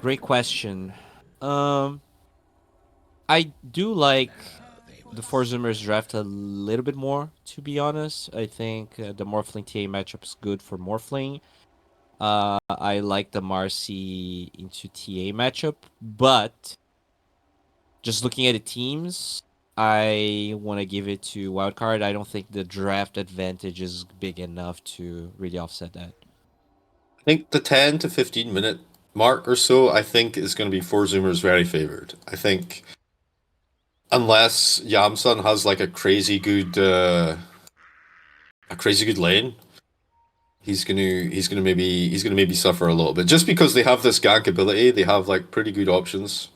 Great question. Um, I do like the Four Zoomers draft a little bit more, to be honest. I think the Morphling TA matchup is good for Morphling. I like the Marcy into TA matchup, but just looking at the teams, I want to give it to Wildcard. I don't think the draft advantage is big enough to really offset that. I think the 10 to 15 minute mark or so, I think is going to be Four Zoomers very favored. I think unless Yamsun has like a crazy good lane, he's gonna maybe suffer a little bit. Just because they have this gank ability, they have like pretty good options.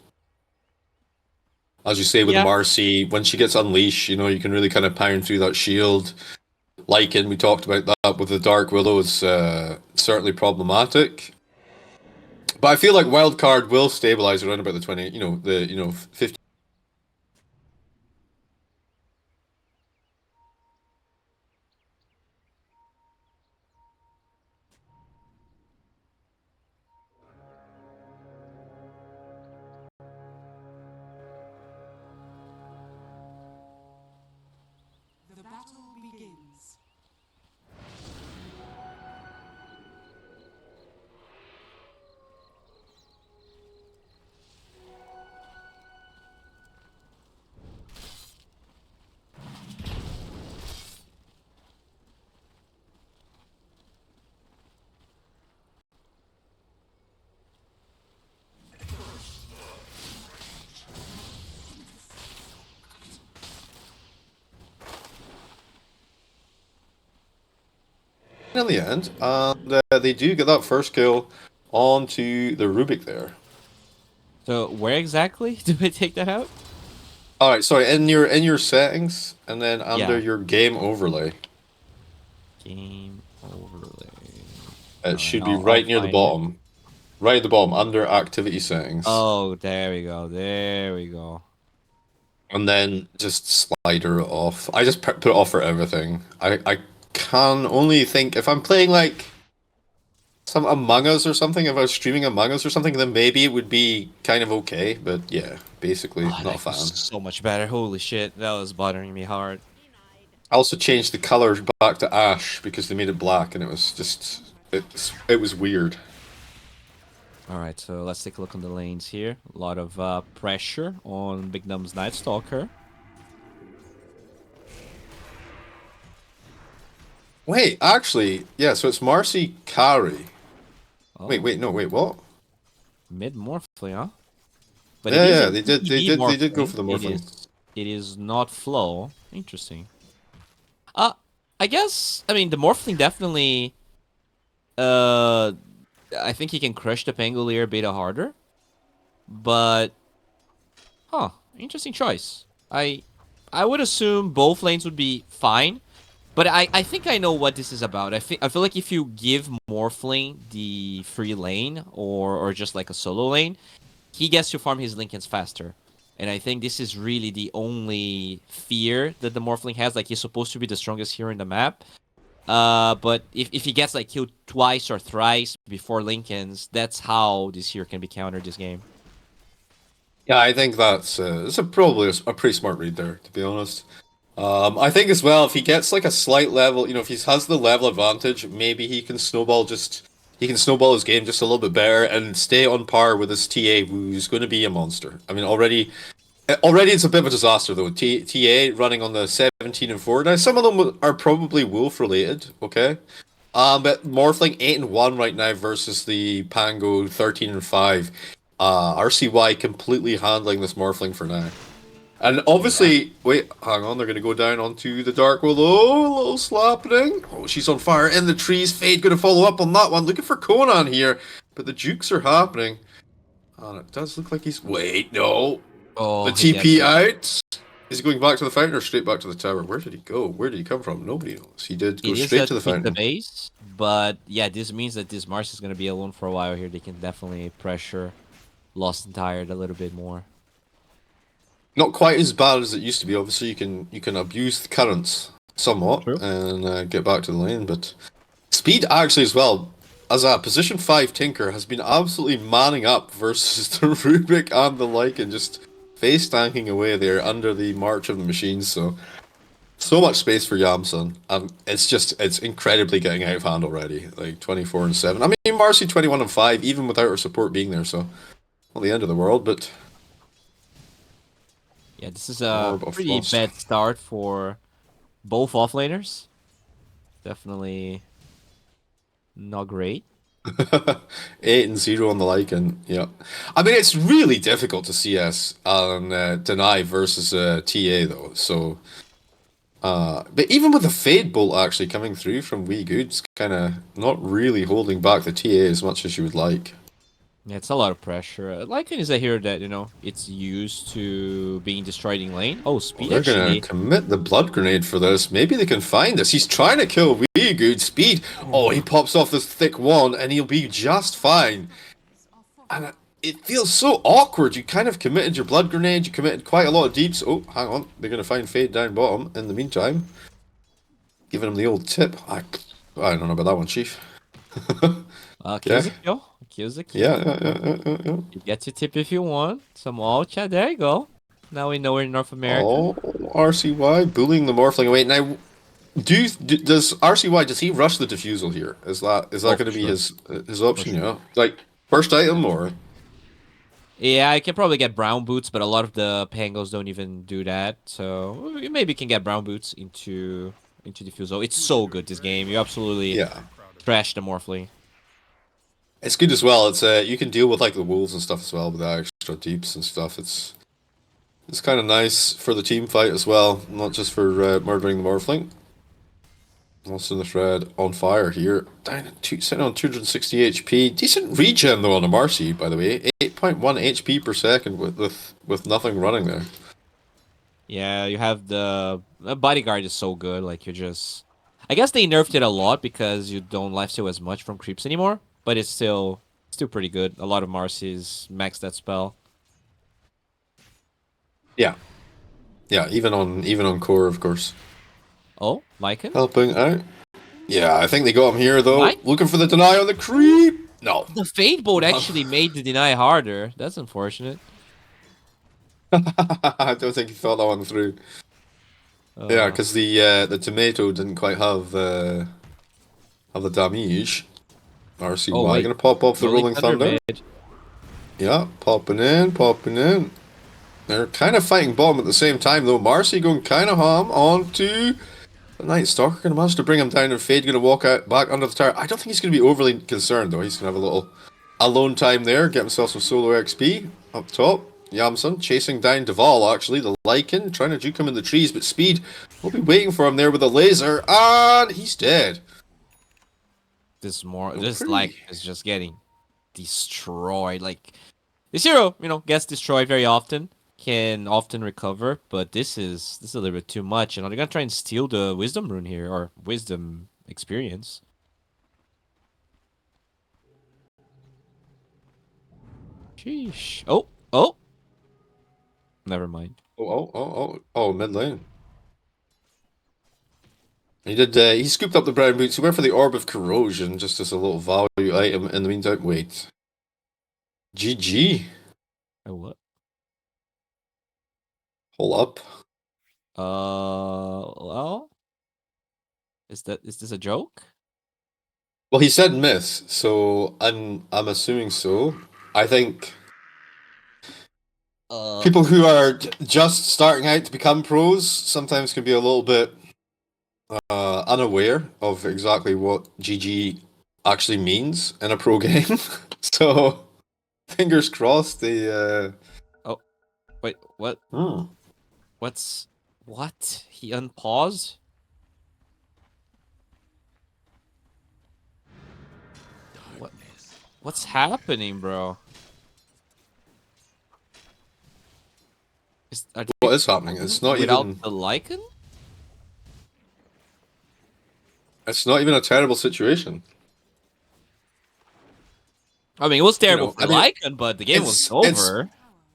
As you say with the Yeah, Marcy, when she gets unleashed, you can really kind of pound through that shield. Lycan, we talked about that with the Dark Willow is certainly problematic. But I feel like Wildcard will stabilize around about the 20, 50. The battle begins. In the end, and they do get that first kill onto the Rubik there. so where exactly do I take that out? All right, sorry, in your settings, and then under Yeah, your game overlay, game overlay. it All right, should be I'll right near the find it. bottom, right at the bottom under activity settings, Oh, there we go. There we go. and then just slider it off. I just put it off for everything. I can only think if I'm playing like some Among Us or something. If I was streaming Among Us or something, then maybe it would be kind of okay. But yeah, basically Oh, not a that feels fan. so much better. Holy shit, that was bothering me hard. I also changed the color back to ash because they made it black, and it was just it was weird. All right, so let's take a look on the lanes here. A lot of pressure on Big Numb's Night Stalker. Wait, actually, yeah. So it's Marcy carry. Oh, No, wait, what? mid Morphling, huh? But it Yeah, is yeah, an they did go for Morphling. the morphling. It is not Flow. Interesting. Uh, I guess, I mean, the Morphling definitely, uh, I think he can crush the Pangolier a bit harder. But, huh, interesting choice. I would assume both lanes would be fine. But I think I know what this is about. I feel like if you give Morphling the free lane or just like a solo lane, he gets to farm his Lincolns faster. And I think this is really the only fear that the Morphling has. Like he's supposed to be the strongest hero in the map. But if he gets like killed twice or thrice before Lincolns, that's how this hero can be countered this game. Yeah, I think that's it's probably a pretty smart read there, to be honest. I think as well, if he gets like a slight level, if he has the level advantage, maybe he can snowball his game just a little bit better and stay on par with his TA, who's going to be a monster. I mean, already it's a bit of a disaster though. TA running on the 17 and 4. Now some of them are probably wolf related, okay? But Morphling 8 and 1 right now versus the Pango 13 and 5. RCY completely handling this Morphling for now. And Yeah. obviously, wait, hang on, they're going to go down onto the Dark World. Oh, a little slapping. Oh, she's on fire in the trees. Fade going to follow up on that one. Looking for Conan here, but the jukes are happening. And it does look like he's. Wait, no. The Oh, he gets TP it. out. Is he going back to the fountain or straight back to the tower? Where did he go? Where did he come from? Nobody knows. He did go It is straight a to the pick the fountain. base, but yeah, this means that this Mars is gonna be alone for a while here. They can definitely pressure Lost and Tired a little bit more. Not quite as bad as it used to be. Obviously, you can abuse the currents somewhat True. and get back to the lane, but speed actually as well. as a position 5 Tinker, has been absolutely manning up versus the Rubik and the Lycan, just face tanking away there under the march of the machines. So much space for Yamsun, and it's incredibly getting out of hand already. Like 24 and 7. I mean, Marcy 21 and 5, even without her support being there. So not the end of the world, but Yeah, this is a Orb of pretty Frost. bad start for both offlaners. Definitely not great. 8 and 0 on the Lycan. Yeah, I mean it's really difficult to CS on Deny versus TA though. So. But even with the Fade Bolt actually coming through from Wee Goods, kind of not really holding back the TA as much as you would like. Yeah, it's a lot of pressure. Lycan is a hero that, you know, it's used to being destroyed in lane. Oh, Well, speed they're gonna actually. commit the Blood Grenade for this. Maybe they can find this. He's trying to kill Wee Good. Speed. Oh, he pops off this thick one and he'll be just fine. And it feels so awkward. You kind of committed your Blood Grenade. You committed quite a lot of deeps. Oh, hang on. They're gonna find Fade down bottom in the meantime. Giving him the old tip. I don't know about that one, Chief. Kills Okay. a kill. Kills a kill. Yeah. You get your tip if you want. Some all chat. There you go. Now we know we're in North America. Oh, RCY bullying the Morphling away. Now, does RCY does he rush the defusal here? Is that Oh, going to be sure. his option? Yeah, like first item or Yeah, I can probably get brown boots, but a lot of the pangos don't even do that. So you maybe can get brown boots into Diffusal. It's so good this game. You absolutely yeah, trash the Morphling. it's good as well. It's you can deal with like the wolves and stuff as well with the extra deeps and stuff. It's kind of nice for the team fight as well, not just for murdering the Morphling. Also the thread on fire here. Down at sitting on 260 HP. Decent regen though on a Marcy, by the way. 8.1 HP per second with nothing running there. Yeah, you have the bodyguard is so good. Like you just, I guess they nerfed it a lot because you don't lifesteal as much from creeps anymore. But it's still pretty good. A lot of Marcy's max that spell. Yeah. Yeah, even on core, of course. Oh, Lycan? Helping out. Yeah, I think they got him here though. What? Looking for the deny on the creep. No. The Fade Bolt actually made the deny harder. That's unfortunate. I don't think he thought that one through. Yeah, because the tomato didn't quite have the damage. RCY Oh wait, gonna pop off the Rolling Thunder. mid. Yeah, popping in. They're kind of fighting bottom at the same time though. Marcy going kind of ham onto the Night Stalker. Gonna manage to bring him down, and Fade gonna walk out back under the tower. I don't think he's gonna be overly concerned though. He's gonna have a little alone time there, get himself some solo XP up top. Yamsun chasing down Duval actually, the Lycan, trying to juke him in the trees, but Speed will be waiting for him there with a laser, and he's dead. This pretty- like is just getting destroyed. Like this hero, you know, gets destroyed very often, can often recover, but this is a little bit too much. And they're gonna try and steal the wisdom rune here or wisdom experience. Sheesh. Oh. Never mind. Oh, mid lane. He did. He scooped up the brown boots. He went for the Orb of Corrosion just as a little value item. In the meantime, wait. GG. Oh what? Hold up. Well, is this a joke? Well, he said miss, so I'm assuming so. I think people who are just starting out to become pros sometimes can be a little bit unaware of exactly what GG actually means in a pro game. So fingers crossed they Oh, wait, what? hmm. What? He unpaused? What? What's happening, bro? Are What they is happening? It's not without even the Lycan? a terrible situation. I mean, it was terrible for I mean, Lycan, but the game was it's over.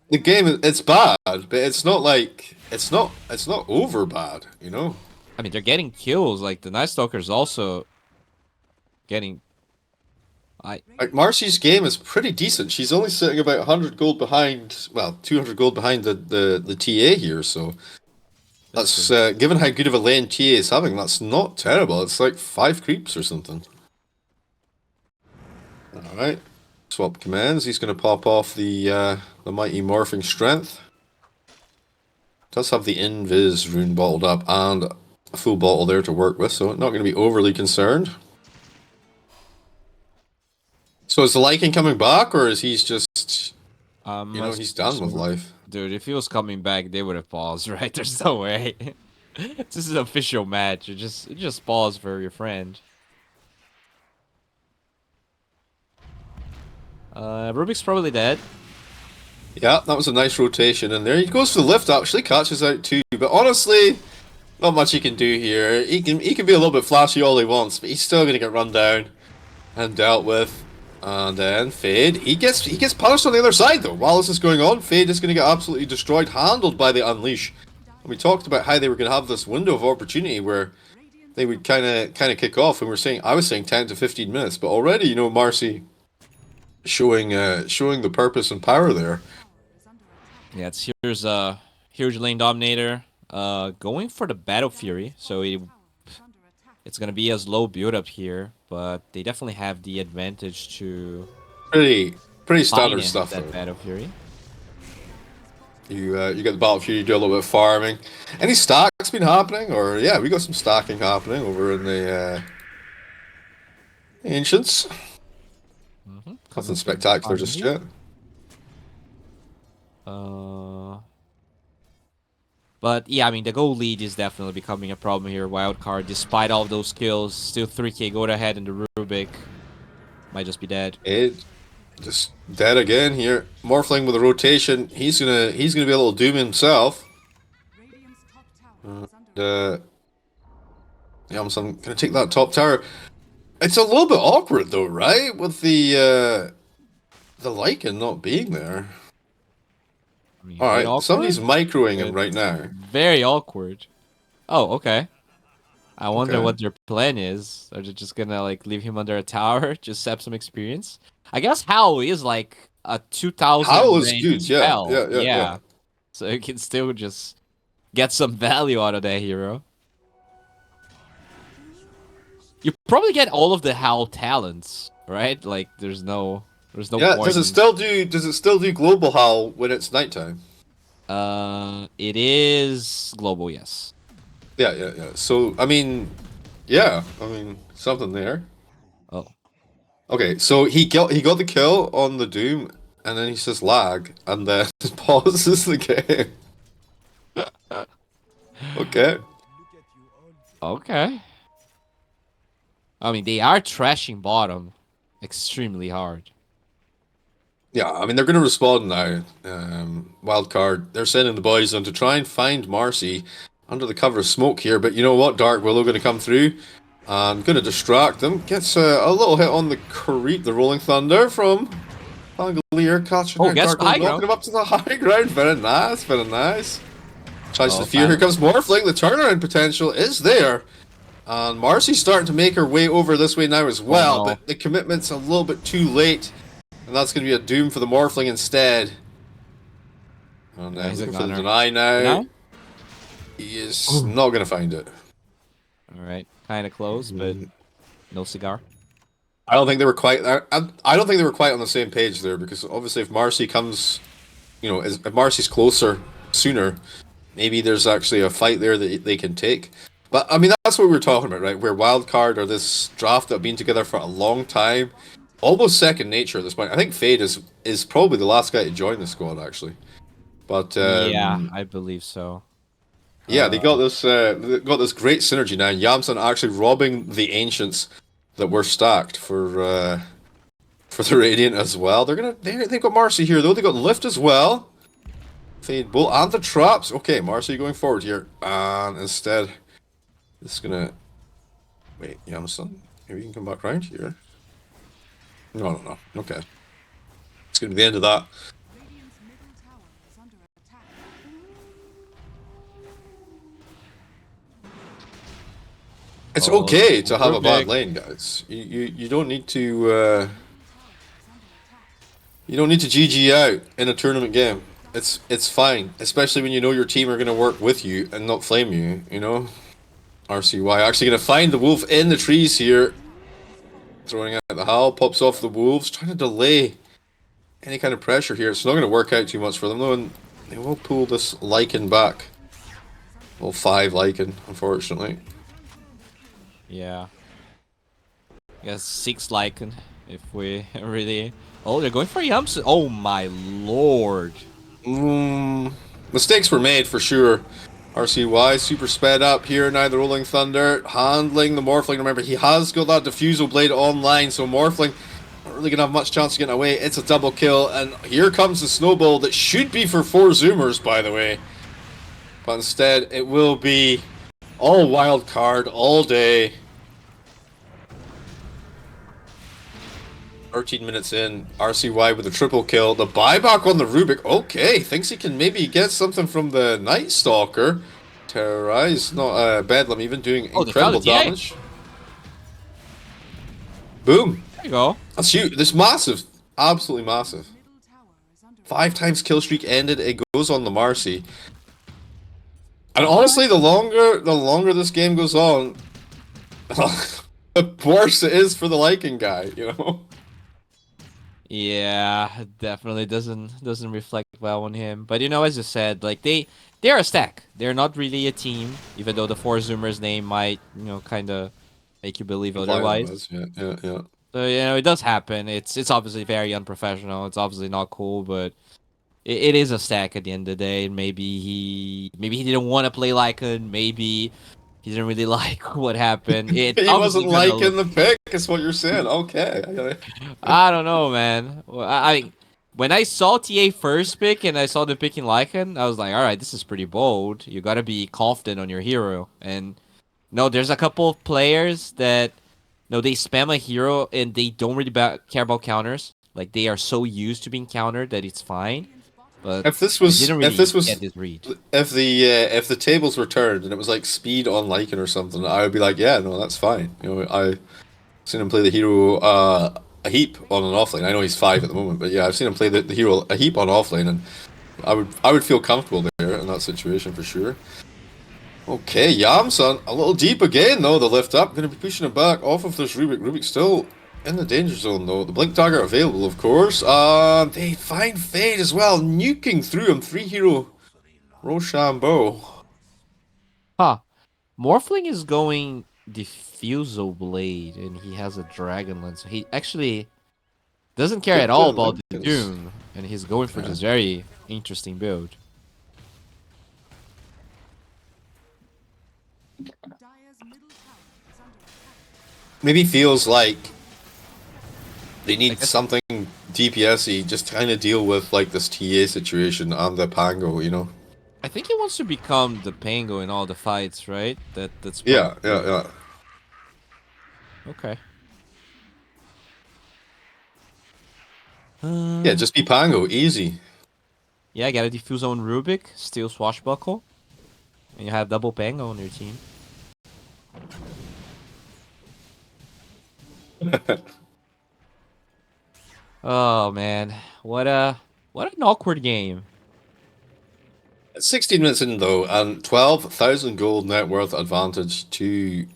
the game. It's bad, but it's not like it's not over bad. You know. I mean, they're getting kills. Like the Night Stalker's also getting Like, Marcy's game is pretty decent. She's only sitting about 100 gold behind, well, 200 gold behind the TA here, so that's, given how good of a lane TA is having, that's not terrible. It's like 5 creeps or something. Alright, swap commands. He's going to pop off the mighty morphing strength. Does have the invis rune bottled up and a full bottle there to work with, so not going to be overly concerned. So is the liking coming back, or is he's just, he's done with life? Dude, if he was coming back, they would have paused, right? There's no way. This is an official match. You just pause for your friend. Rubik's probably dead. Yeah, that was a nice rotation in there. He goes for the lift, actually, catches out too. But honestly, not much he can do here. He can be a little bit flashy all he wants, but he's still going to get run down and dealt with. And then Fade, he gets punished on the other side though. While this is going on, Fade is going to get absolutely destroyed, handled by the Unleash. And we talked about how they were going to have this window of opportunity where they would kind of kick off. And I was saying 10 to 15 minutes, but already, Marcy showing the purpose and power there. Yeah, here's a huge lane dominator. Going for the Battle Fury, so it's gonna be a slow build up here, but they definitely have the advantage to pretty standard stuff. That Battle Fury. You get the Battle Fury, you do a little bit of farming. Any stacks been happening, or yeah, we got some stacking happening over in the Ancients. Nothing spectacular just yet. But yeah, I mean, the goal lead is definitely becoming a problem here. Wildcard, despite all of those kills, still 3k gold ahead in the Rubik. Might just be dead. Just dead again here. Morphling with a rotation. He's gonna be a little doom himself. Yeah, I'm gonna take that top tower. It's a little bit awkward though, right? With the Lycan not being there. I mean, alright, somebody's microing him right now. Very awkward. Oh, okay. I wonder what their plan is. Are they just gonna like leave him under a tower, just have some experience? I guess Howl is like a 2000. Howl is good, yeah. So you can still just get some value out of that hero. You probably get all of the Howl talents, right? Like there's no point. Does it still do global Howl when it's nighttime? It is global, yes. Yeah. So I mean, something there. Oh. Okay, so he got the kill on the Doom, and then he says lag, and then pauses the game. Okay. I mean, they are trashing bottom extremely hard. Yeah, I mean, they're going to respond now. Wildcard, they're sending the boys on to try and find Marcy under the cover of smoke here, but you know what? Dark Willow going to come through and going to distract them. Gets a little hit on the creep, the Rolling Thunder from Pangolier, catching Dark Willow, knocking him up to the high ground. Very nice. Tries to fear. Here comes Morphling. The turnaround potential is there. And Marcy's starting to make her way over this way now as well, but the commitment's a little bit too late. And that's going to be a doom for the Morphling instead. And he's looking for the deny now. He is not going to find it. Alright, kind of close, but no cigar. I don't think they were quite. I don't think they were quite on the same page there, because obviously if Marcy comes, if Marcy's closer sooner, maybe there's actually a fight there that they can take. But I mean, that's what we were talking about, right? Where Wildcard or this draft that have been together for a long time, almost second nature at this point. I think Fade is probably the last guy to join the squad, actually. But yeah, I believe so. Yeah, they got this great synergy now. Yamson actually robbing the Ancients that were stacked for the Radiant as well. They've got Marcy here though. They got Lift as well. Fade Bolt and the traps. Okay, Marcy going forward here, and instead, it's gonna wait. Yamson, maybe you can come back round here. No. Okay, it's gonna be the end of that. It's okay to have a bad lane, guys. You don't need to You don't need to GG out in a tournament game. It's fine, especially when you know your team are going to work with you and not flame you, you know? RCY actually going to find the wolf in the trees here. Throwing out the howl, pops off the wolves, trying to delay any kind of pressure here. It's not going to work out too much for them though, and they will pull this Lichen back. Well, 5 Lichen, unfortunately. Yeah. I guess 6 Lycan, if we really... Oh, they're going for Yums. Oh my lord. Mistakes were made for sure. RCY super sped up here now. The Rolling Thunder handling the Morphling. Remember, he has got that Diffusal Blade online, so Morphling not really gonna have much chance of getting away. It's a double kill, and here comes the snowball that should be for 4 Zoomers, by the way. But instead, it will be all wild card all day. 13 minutes in, RCY with a triple kill. The buyback on the Rubik. Okay, thinks he can maybe get something from the Night Stalker. Terrorize, not Bedlam, even doing incredible damage. Boom. There you go. That's huge. This massive. Absolutely massive. 5 times kill streak ended. It goes on the Marcy. And honestly, the longer this game goes on, the worse it is for the Lycan guy, you know? Yeah, it definitely doesn't reflect well on him. But you know, as you said, like they're a stack. They're not really a team, even though the 4 Zoomers name might, you know, kind of make you believe otherwise. Yeah. So you know, it does happen. It's obviously very unprofessional. It's obviously not cool, but it is a stack at the end of the day. And maybe he didn't want to play Lycan. Maybe he didn't really like what happened. He wasn't liking the pick, is what you're saying. Okay. I don't know, man. Well, I when I saw TA first pick and I saw the picking Lycan, I was like, all right, this is pretty bold. You gotta be confident on your hero. And no, there's a couple of players that no, they spam a hero and they don't really care about counters. Like they are so used to being countered that it's fine. But if this was get this read. if the tables were turned and it was like speed on Lycan or something, I would be like, yeah, no, that's fine. You know, I've seen him play the hero a heap on an offlane. I know he's 5 at the moment, but yeah, I've seen him play the hero a heap on offlane, and I would feel comfortable there in that situation for sure. Okay, Yamson a little deep again though. The lift up, going to be pushing him back off of this Rubik. Rubik still in the danger zone though. The Blink Dagger available, of course. They find Fade as well, nuking through him. 3 hero Rochambeau. Huh. Morphling is going Diffusal Blade, and he has a Dragon Lance. So he actually doesn't care at all about the Doom, and he's going for this very interesting build. Maybe feels like they need something DPS-y just to kind of deal with like this TA situation and the Pango, you know? I think he wants to become the Pango in all the fights, right? That's yeah. Okay. Yeah, just be Pango, easy. Yeah, get a Diffuse on Rubik, steal Swashbuckle, and you have double Pango on your team. Oh man, what an awkward game. 16 minutes in though, and 12,000 gold net worth advantage to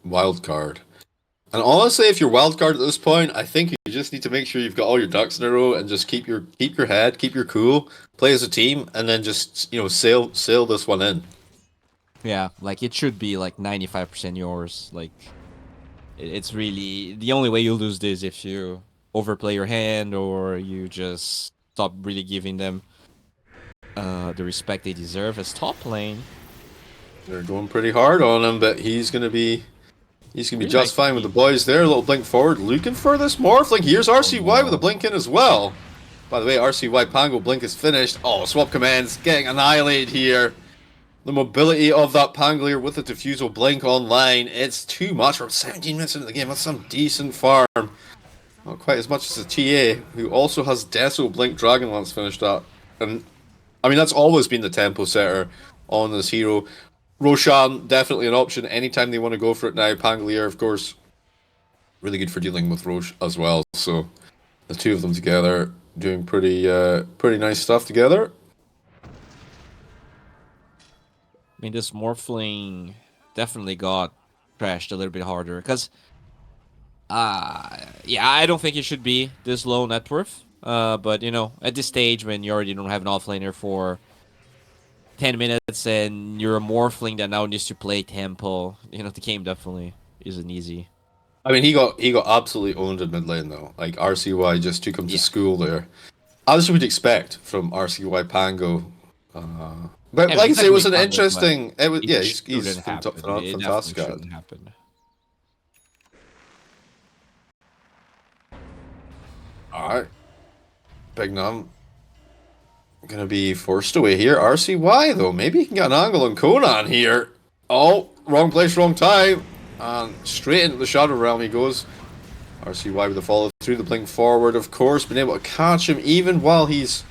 Wildcard. And honestly, if you're Wildcard at this point, I think you just need to make sure you've got all your ducks in a row and just keep your head, keep your cool, play as a team, and then just, you know, sail this one in. Yeah, like it should be like 95% yours. Like it's really the only way you lose this if you overplay your hand or you just stop really giving them the respect they deserve as top lane. They're going pretty hard on him, but he's gonna be just fine with the boys there. A little blink forward, looking for this Morphling. Here's RCY with a blink in as well. By the way, RCY Pango blink is finished. Oh, swap commands getting annihilated here. The mobility of that Pangolier with the Diffusal blink online, it's too much. We're 17 minutes into the game. That's some decent farm. Not quite as much as the TA, who also has Deso blink Dragonlance finished up. And I mean, that's always been the tempo setter on this hero. Roshan, definitely an option anytime they want to go for it now. Pangolier, of course, really good for dealing with Roche as well. So the two of them together doing pretty nice stuff together. I mean, this Morphling definitely got crashed a little bit harder because, yeah, I don't think it should be this low net worth. But you know, at this stage when you already don't have an offlaner for 10 minutes and you're a Morphling that now needs to play tempo, you know, the game definitely isn't easy. I mean, he got absolutely owned in mid lane though. Like RCY just took him to Yeah. school there, as you would expect from RCY Pango. But Yeah, like I he's say, not it gonna was make an progress, but interesting. It was it yeah, he's shouldn't happen. It fantastic definitely at it. shouldn't happen. All right, Big Num gonna be forced away here. RCY though, maybe he can get an angle on Conan here. Oh, wrong place, wrong time, and straight into the Shadow Realm he goes. RCY with the follow through, the blink forward, of course, been able to catch him even while he's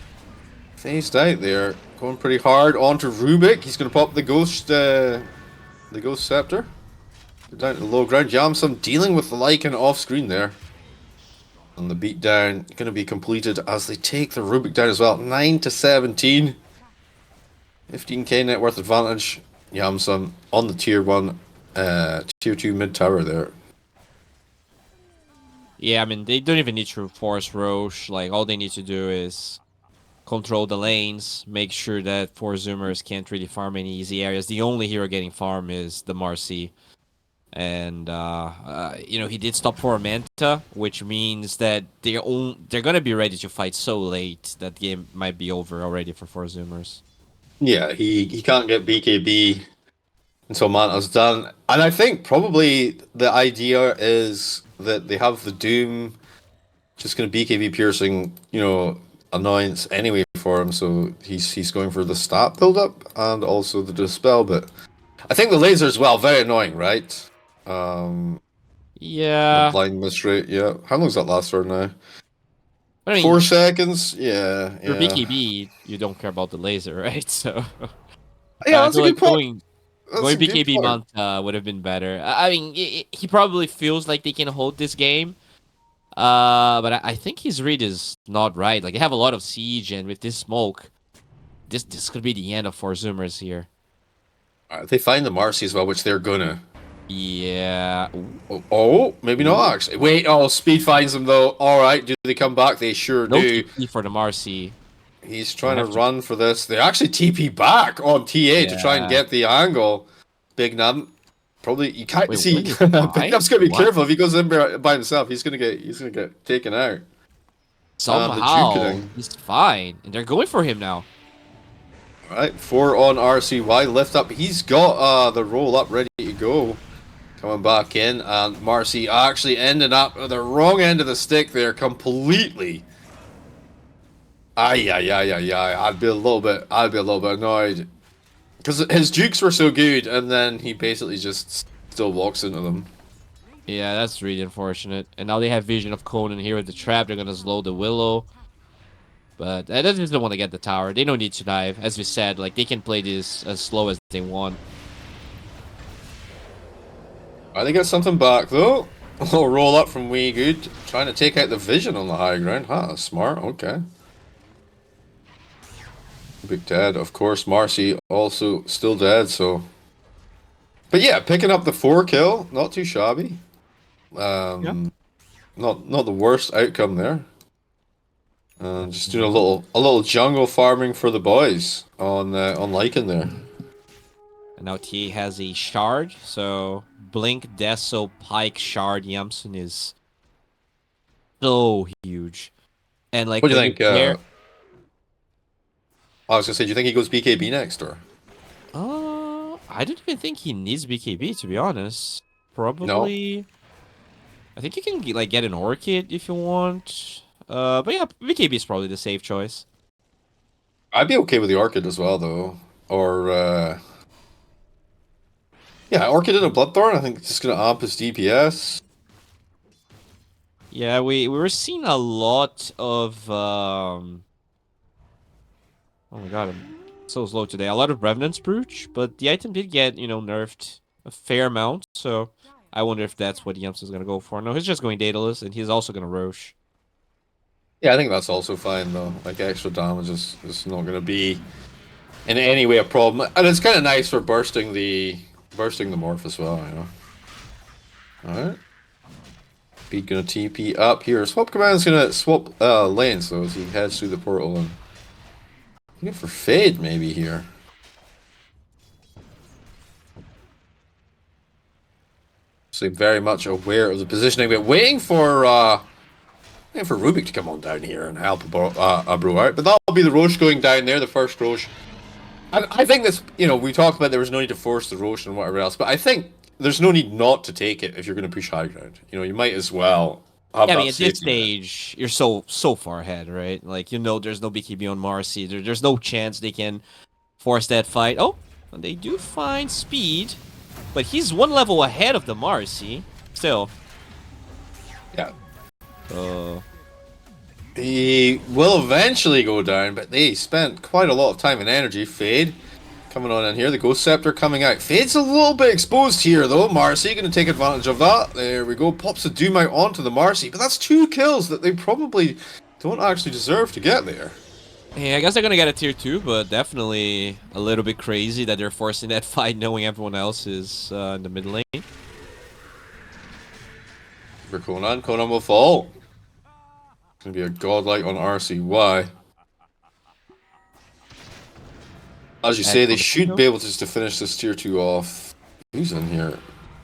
phased out there. Going pretty hard onto Rubik. He's going to pop the Ghost Scepter. Down to the low ground. Yamsum dealing with the Lycan off screen there. And the beatdown going to be completed as they take the Rubik down as well. 9 to 17. 15k net worth advantage. Yamsum on the tier 1, tier 2 mid tower there. Yeah, I mean, they don't even need to force Roche. Like, all they need to do is control the lanes, make sure that four Zoomers can't really farm any easy areas. The only hero getting farm is the Marcy. And, you know, he did stop for a Manta, which means that they're going to be ready to fight so late that game might be over already for four Zoomers. Yeah, he can't get BKB until Manta's done. And I think probably the idea is that they have the Doom just going to BKB piercing, annoyance anyway for him. So he's going for the stat build-up and also the dispel. But I think the laser as well, very annoying, right? The Yeah. blind miss rate, yeah. How long's that last for now? I mean, 4 seconds? Yeah, for yeah. BKB, you don't care about the laser, right? So Yeah, I that's a feel good like point. going That's a good BKB point. Manta would have been better. I mean, he probably feels like they can hold this game. But I think his read is not right. Like, they have a lot of siege, and with this smoke, this could be the end of four Zoomers here. They find the Marcy as well, which they're gonna. Yeah. Maybe Ooh. not actually. Wait, Speed finds them though. Alright, do they come back? They sure No do. TP for the Marcy. He's Gonna trying to have to. run for this. They actually TP back on TA to try and Yeah. get the angle. Big Num. Probably you can't Wait, see. what is Big fine? Num's gonna be What? careful if he goes in by himself. He's gonna get taken out. And the Somehow Juketing. he's fine, and they're going for him now. Alright, 4 on RCY. Lift up. He's got the roll up ready to go. Coming back in, and Marcy actually ended up at the wrong end of the stick there completely. Ay, ay, ay, ay, ay. I'd be a little bit annoyed. Because his jukes were so good, and then he basically just still walks into them. Yeah, that's really unfortunate. And now they have vision of Conan here with the trap. They're gonna slow the Willow. But they just don't want to get the tower. They don't need to dive. As we said, like, they can play this as slow as they want. They get something back, though. A little roll up from Wee Good. Trying to take out the vision on the high ground. Huh, smart, okay. Big dead, of course. Marcy also still dead, so... But yeah, picking up the 4 kill, not too shabby. Yeah. Not the worst outcome there. Just doing a little jungle farming for the boys on Lycan there. And now T has a shard, so Blink, Deso, Pike, Shard, Yamsun is so huge. And like What do you when you think? pair, I was gonna say, do you think he goes BKB next or I don't even think he needs BKB, to be honest. no? Probably, I think you can like get an Orchid if you want. But yeah, BKB is probably the safe choice. I'd be okay with the Orchid as well, though. Or yeah, Orchid and a Bloodthorn. I think it's just gonna amp his DPS. Yeah, we were seeing a lot of oh my god, I'm so slow today. A lot of Revenant's Brooch, but the item did get, nerfed a fair amount, so I wonder if that's what Yumps is gonna go for. No, he's just going Daedalus, and he's also gonna Roche. Yeah, I think that's also fine though. Like extra damage is not going to be in any way a problem, and it's kind of nice for bursting the morph as well. You know. All right. Beat gonna TP up here. Swap command's gonna swap lanes though as he heads through the portal and looking for fade maybe here. So very much aware of the positioning, but waiting for Rubik to come on down here and help a bro out. But that'll be the Roche going down there, the first Roche. I think this, we talked about there was no need to force the Roche and whatever else, but I think there's no need not to take it if you're going to push high ground. You might as well have Yeah, I that mean, at this safety net. stage, you're so far ahead, right? Like, there's no BKB on Marcy. There's no chance they can force that fight. Oh, they do find speed, but he's one level ahead of the Marcy. Still. Yeah. Uh, He will eventually go down, but they spent quite a lot of time and energy. Fade coming on in here. The Ghost Scepter coming out. Fade's a little bit exposed here, though. Marcy going to take advantage of that. There we go. Pops the Doom out onto the Marcy, but that's 2 kills that they probably don't actually deserve to get there. yeah, I guess they're gonna get a tier 2, but definitely a little bit crazy that they're forcing that fight knowing everyone else is in the mid lane. For Conan. Conan will fall. It's going to be a godlike on RCY. As you say, they should be able to finish this tier 2 off. Who's in here?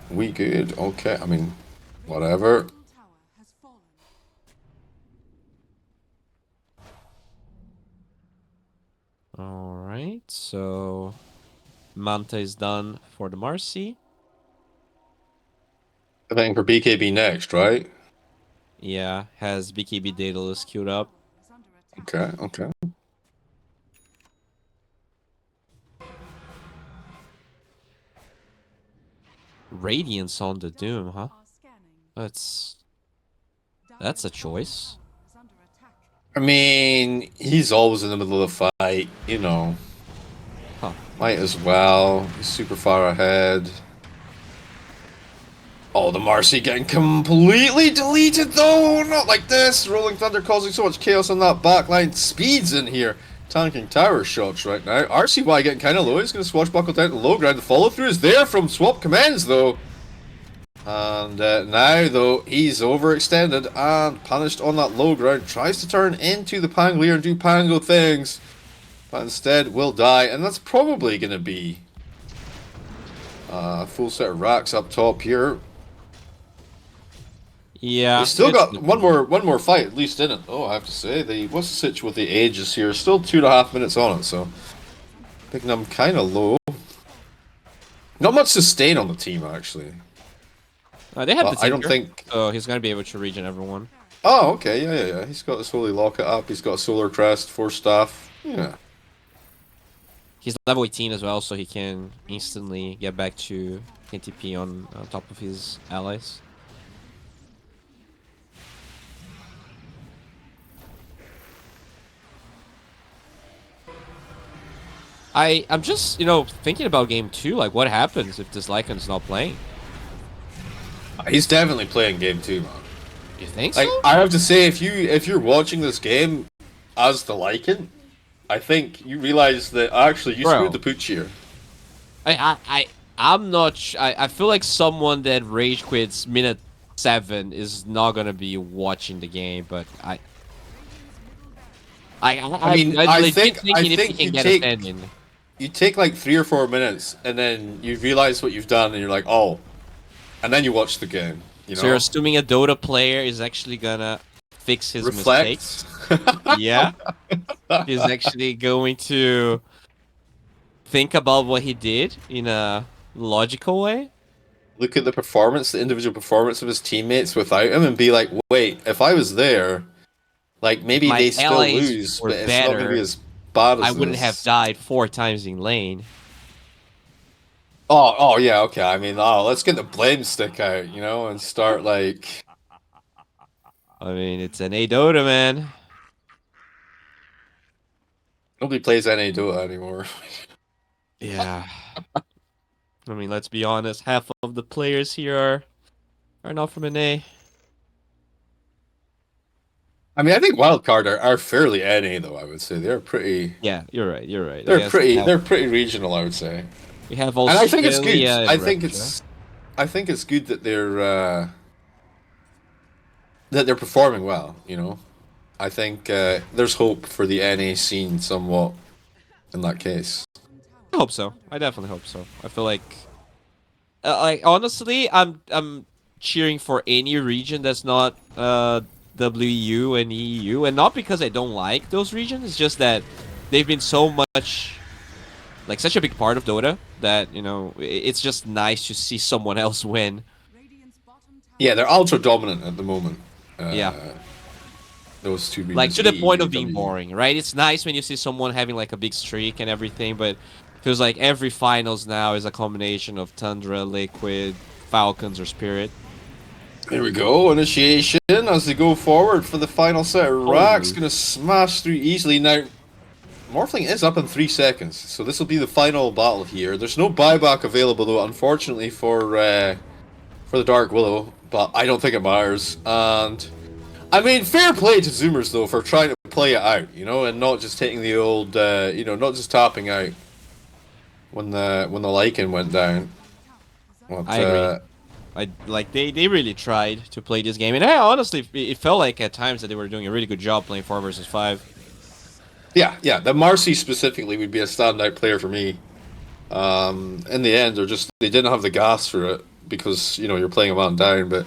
We good. Okay, I mean, whatever. Tower has fallen. Alright, so Manta is done for the Marcy. I think for BKB next, right? Yeah, has BKB Daedalus queued up. Is under attack. Okay, okay. Radiance on the Doom, huh? Are scanning. That's a choice. Is under attack. I mean, he's always in the middle of the fight, Huh. Might as well. He's super far ahead. Oh, the Marcy getting completely deleted though! Not like this! Rolling Thunder causing so much chaos on that backline. Speed's in here. Tanking tower shots right now. RCY getting kind of low. He's going to swashbuckle down to low ground. The follow through is there from Swap Commands though. And now, though, he's overextended and punished on that low ground. Tries to turn into the Pangolier and do Pango things. But instead will die. And that's probably going to be a full set of racks up top here. Yeah. They still got one more fight at least in it. Oh, I have to say, what's the situation with the ages here? Still 2.5 minutes on it, so picking them kind of low. Not much sustain on the team actually. They have the I don't Tinker, think. so he's gonna be able to regen everyone. Oh, okay, yeah. He's got his Holy Locket up. He's got a Solar Crest, 4 staff. Yeah. He's level 18 as well, so he can instantly get back to KTP on top of his allies. I'm just, thinking about game 2, like what happens if this Lycan's not playing? He's definitely playing game 2, man. You think Like, so? I have to say, if you're watching this game as the Lycan, I think you realize that actually you screwed the pooch here. I'm not. I feel like someone that rage quits minute 7 is not gonna be watching the game, but I mean, I legit think thinking if he can you get take a stand in. you take like 3 or 4 minutes, and then you realize what you've done, and you're like, oh, and then you watch the game. So you're assuming a Dota player is actually gonna fix his mistakes? Reflect. Yeah, he's actually going to think about what he did in a logical way. Look at the individual performance of his teammates without him, and be like, wait, if I was there, like maybe My they still allies lose, were but it's not going to better, be as bad as I wouldn't this. have died 4 times in lane. Oh, yeah, okay. I mean, let's get the blame stick out, and start like. I mean, it's an A Dota, man. Nobody plays NA Dota anymore. Yeah. I mean, let's be honest. Half of the players here are not from NA. I mean, I think Wildcard are fairly NA though. I would say they're pretty. Yeah, you're right. You're right. I They're guess pretty. They're pretty regional. I would say, we have and I think it's good. Australia I and think Russia. it's. I think it's good that they're performing well. You know, I think there's hope for the NA scene somewhat in that case. I hope so. I definitely hope so. I feel like honestly, I'm cheering for any region that's not WU and EU, and not because I don't like those regions. It's just that they've been so much, like such a big part of Dota that it's just nice to see someone else win. Radiant's bottom tower Yeah, they're ultra dominant at the moment. Yeah. Those two regions. Like to the point EU, of being W. boring, right? It's nice when you see someone having like a big streak and everything, but feels like every finals now is a combination of Tundra, Liquid, Falcons, or Spirit. There we go. Initiation as they go forward for the final set. Rack's gonna smash through easily. Now, Morphling is up in 3 seconds, so this will be the final battle here. There's no buyback available though, unfortunately for the Dark Willow, but I don't think it matters. And I mean, fair play to Zoomers though for trying to play it out, and not just taking the old, not just tapping out when the Lycan went down. But, I agree. They really tried to play this game, and honestly, it felt like at times that they were doing a really good job playing 4 versus 5. Yeah. The Marcy specifically would be a standout player for me. In the end, they didn't have the gas for it because you're playing a man down. But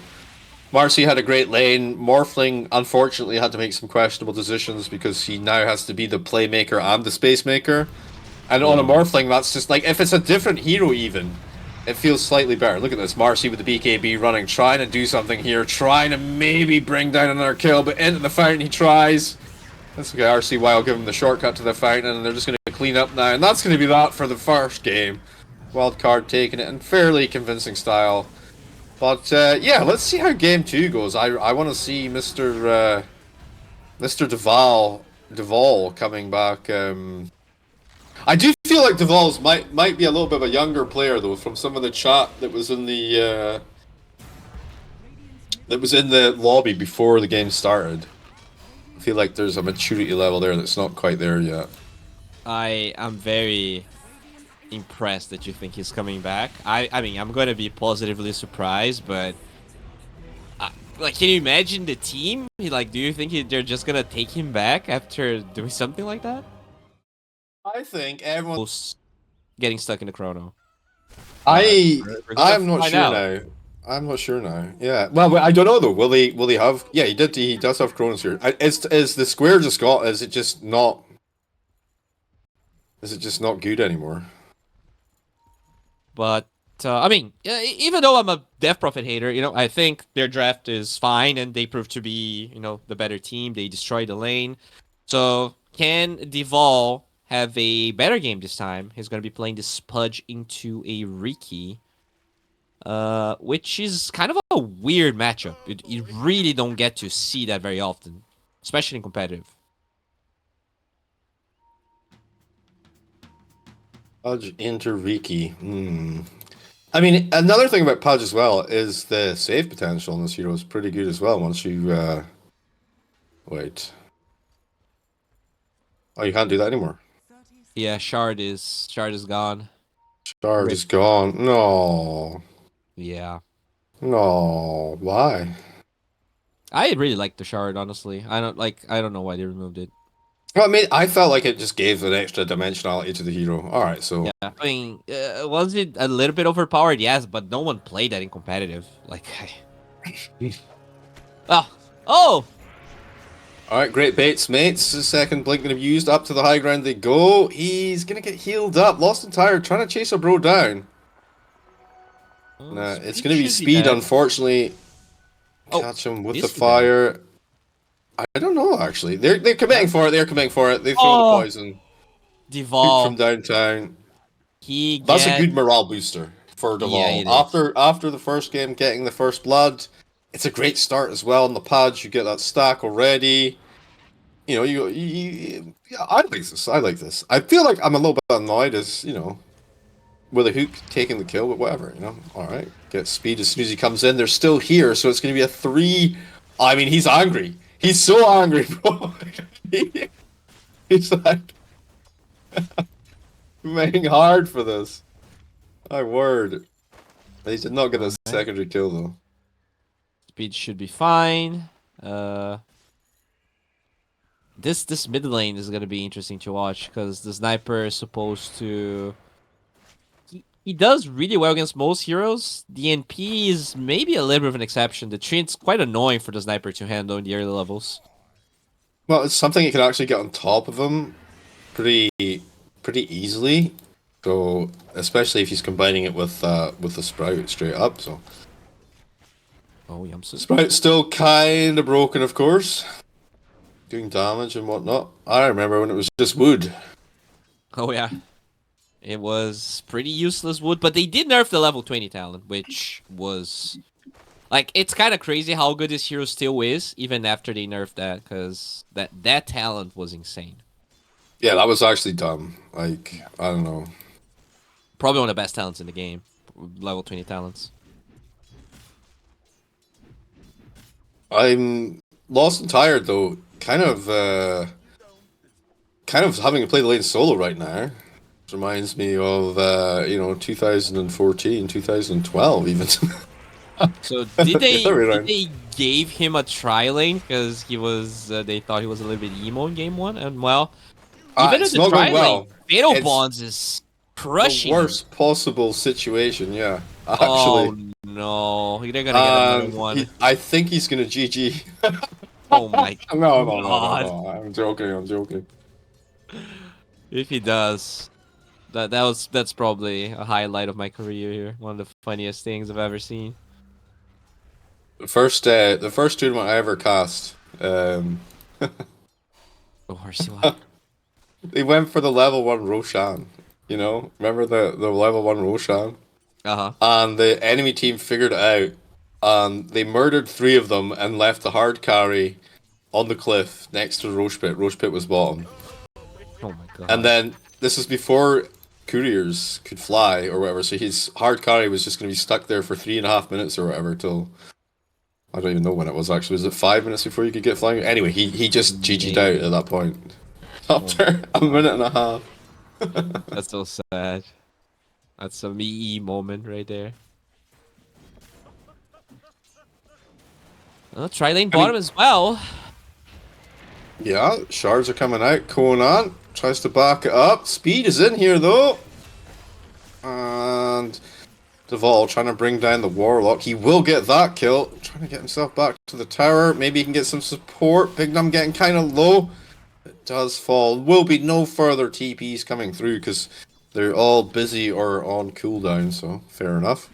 Marcy had a great lane. Morphling unfortunately had to make some questionable decisions because he now has to be the playmaker and the space maker. And on a Morphling, that's just like if it's a different hero even. It feels slightly better. Look at this. Marcy with the BKB running, trying to do something here, trying to maybe bring down another kill, but into the fountain he tries. That's okay, RC Wild give him the shortcut to the fountain, and they're just going to clean up now. And that's going to be that for the first game. Wildcard taking it in fairly convincing style. But yeah, let's see how game 2 goes. I want to see Mr. Duval coming back. I do feel like Duval's might be a little bit of a younger player though, from some of the chat that was in the lobby before the game started. I feel like there's a maturity level there that's not quite there yet. I am very impressed that you think he's coming back. I mean, I'm going to be positively surprised, but like, can you imagine the team? Do you think they're just going to take him back after doing something like that? I think everyone. Getting stuck in the chrono. I'm not sure now. I'm not sure now. Yeah. Well, I don't know though. Will he have? Yeah, he did. He does have Chronos here. Is the square just got? Is it just not? Is it just not good anymore? But I mean, even though I'm a Death Prophet hater, I think their draft is fine, and they prove to be, the better team. They destroy the lane. So can Deval have a better game this time? He's going to be playing the Spudge into a Riki, which is kind of a weird matchup. You really don't get to see that very often, especially in competitive. Pudge into Riki. I mean, another thing about Pudge as well is the save potential in this hero is pretty good as well. Once you wait. Oh, you can't do that anymore. Yeah, Shard is gone. Shard is gone. No. Yeah. No. Why? I really like the Shard, honestly. I don't know why they removed it. Well, I mean, I felt like it just gave an extra dimensionality to the hero. All right, so yeah, I mean, was it a little bit overpowered? Yes, but no one played that in competitive. Oh. All right, great baits, mates. The second blink gonna be used. Up to the high ground they go. He's gonna get healed up. Lost and tired, trying to chase a bro down. Nah, it's gonna be speed, unfortunately. Catch him with the fire. I don't know, actually. They're committing for it. They're committing for it. They throw the poison. Deval from downtown. That's a good morale booster for Deval. Yeah, after the first game, getting the first blood. It's a great start as well on the pads. You get that stack already. I like this. I like this. I feel like I'm a little bit annoyed as, with a hook taking the kill, but whatever, All right. Get speed as soon as he comes in. They're still here, so it's going to be a 3. I mean, he's angry. He's so angry, bro. He's like making hard for this. My word. He did not get a secondary kill though. Speed should be fine. This mid lane is gonna be interesting to watch because the sniper is supposed to. He does really well against most heroes. The NP is maybe a little bit of an exception. The Trint's quite annoying for the sniper to handle in the early levels. Well, it's something you can actually get on top of him pretty easily. So especially if he's combining it with the Sprout straight up. So Oh, Yamsu. Sprout's still kind of broken, of course, doing damage and whatnot. I remember when it was just wood. Oh yeah. It was pretty useless wood, but they did nerf the level 20 talent, which was like it's kind of crazy how good this hero still is, even after they nerfed that, because that talent was insane. Yeah, that was actually dumb. Like, I don't know. Probably one of the best talents in the game, level 20 talents. I'm lost and tired though. Kind of having to play the lane solo right now. Reminds me of 2014, 2012 even. So did they Sorry, did Ryan. they gave him a tri lane because he was they thought he was a little bit emo in game one, and well, even in It's the not tri going well. lane, Fatal It's Bonds is The crushing him. worst possible situation, yeah. Actually, Oh no, they're gonna get another one. I think he's gonna GG. Oh my No, God. no. I'm joking. If he does, that's probably a highlight of my career here. One of the funniest things I've ever seen. The first tournament I ever cast, Oh, Arceus. they went for the level 1 Roshan. You know, remember the level 1 Roshan? Uh-huh. And the enemy team figured it out, and they murdered 3 of them and left the hard carry on the cliff next to Roche Pit. Roche Pit was bottom. Oh my God. And then this is before couriers could fly or whatever, so his hard carry was just going to be stuck there for 3.5 minutes or whatever till I don't even know when it was actually. Was it 5 minutes before you could get flying? Anyway, he just GG'd out at that point after a minute and a half. That's so sad. That's a me moment right there. Tri lane bottom as well. Yeah, shards are coming out. Conan tries to back it up. Speed is in here though. And Duval trying to bring down the Warlock. He will get that kill. Trying to get himself back to the tower. Maybe he can get some support. Big Num getting kind of low. It does fall. Will be no further TPs coming through because they're all busy or on cooldown, so fair enough.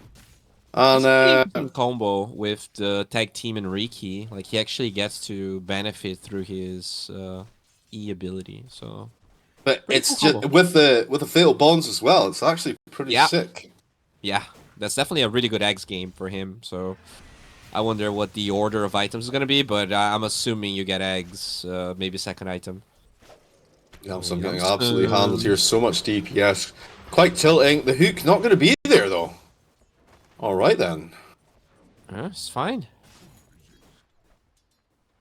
And Combo with the tag team and Riki, like he actually gets to benefit through his E ability. So, but pretty it's cool just combo. with the fatal bonds as well. It's actually pretty Yeah. sick. Yeah, that's definitely a really good X game for him. So, I wonder what the order of items is gonna be, but I'm assuming you get eggs, maybe second item. Yeah, so I'm getting Yamsu. absolutely handled here. So much DPS. Quite tilting. The hook not going to be there though. All right then. It's fine.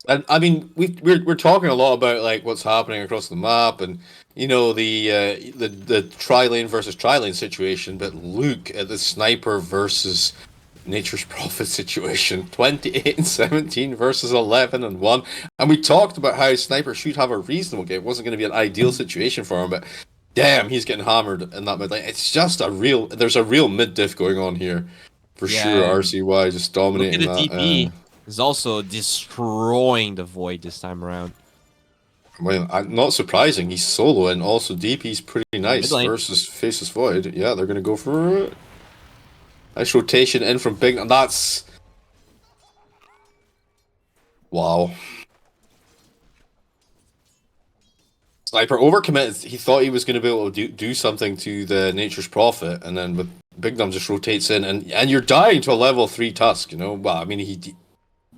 And I mean, we're talking a lot about like what's happening across the map, and you know the tri-lane versus tri-lane situation. But look at the sniper versus Nature's Prophet situation. 28 and 17 versus 11 and 1. And we talked about how sniper should have a reasonable game. It wasn't going to be an ideal situation for him, but damn, he's getting hammered in that mid lane. It's just there's a real mid diff going on here for sure. RCY just Look at dominating the that. DP. He's also destroying the Void this time around. Well, not surprising. He's solo and also DP's pretty nice Mid lane. versus Faceless Void. Yeah, they're gonna go for it. Nice rotation in from Big. And that's wow. Sniper overcommitted. He thought he was going to be able to do something to the Nature's Prophet, and then with Big Num just rotates in, and you're dying to a level 3 Tusk. You know, well, I mean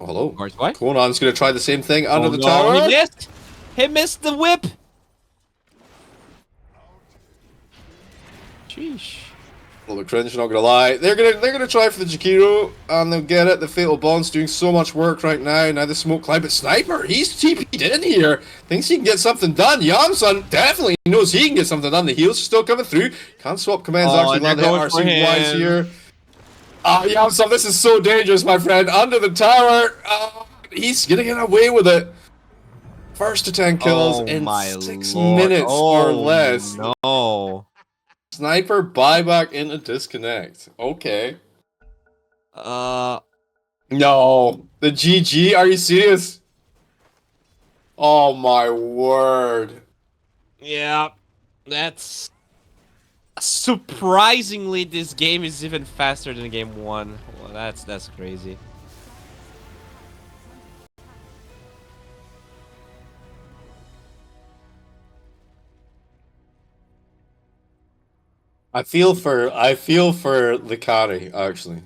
oh, hello. Why? Conan's going to try the same thing under the no, tower. he missed. He missed the whip. Sheesh. A little bit cringe, not gonna lie. They're gonna try for the Jakiro, and they'll get it. The Fatal Bond's doing so much work right now. Now the smoke climb, but Sniper, he's TP'd in here. Thinks he can get something done. Yamsun definitely knows he can get something done. The heals are still coming through. Can't swap commands. Actually, and land the they're going for RC wise him. here. Yamsun, this is so dangerous, my friend. Under the tower. He's gonna get away with it. First to 10 kills in 6 minutes or less. No. Sniper buyback into disconnect. Okay. Uh, No. The GG? Are you serious? Oh my word. yeah, that's surprisingly this game is even faster than game 1. Well, that's crazy. I feel for the carry, actually.